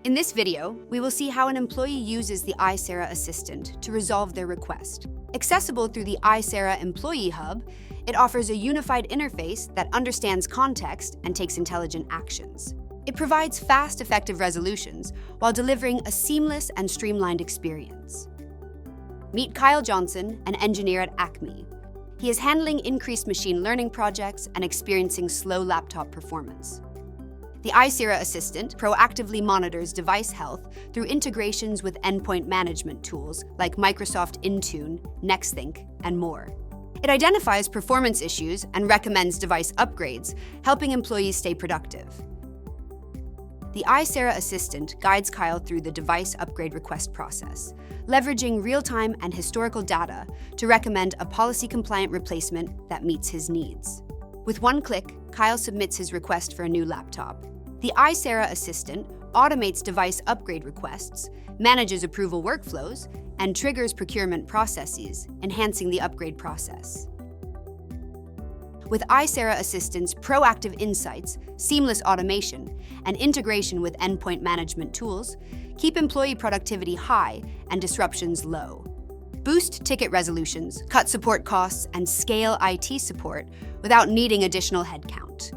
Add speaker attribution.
Speaker 1: In this video, we will see how an employee uses the Aisera Assistant to resolve their request. Accessible through the Aisera Employee Hub, it offers a unified interface that understands context and takes intelligent actions. It provides fast, effective resolutions while delivering a seamless and streamlined experience. Meet Kyle Johnson, an engineer at Acme. He is handling increased machine learning projects and experiencing slow laptop performance. The Aisera Assistant proactively monitors device health through integrations with endpoint management tools like Microsoft Intune, Nexthink, and more. It identifies performance issues and recommends device upgrades, helping employees stay productive. The Aisera Assistant guides Kyle through the device upgrade request process, leveraging real-time and historical data to recommend a policy-compliant replacement that meets his needs. With one click, Kyle submits his request for a new laptop. The Aisera Assistant automates device upgrade requests, manages approval workflows, and triggers procurement processes, enhancing the upgrade process. With Aisera Assistant's proactive insights, seamless automation, and integration with endpoint management tools, keep employee productivity high and disruptions low. Boost ticket resolutions, cut support costs, and scale IT support without needing additional headcount.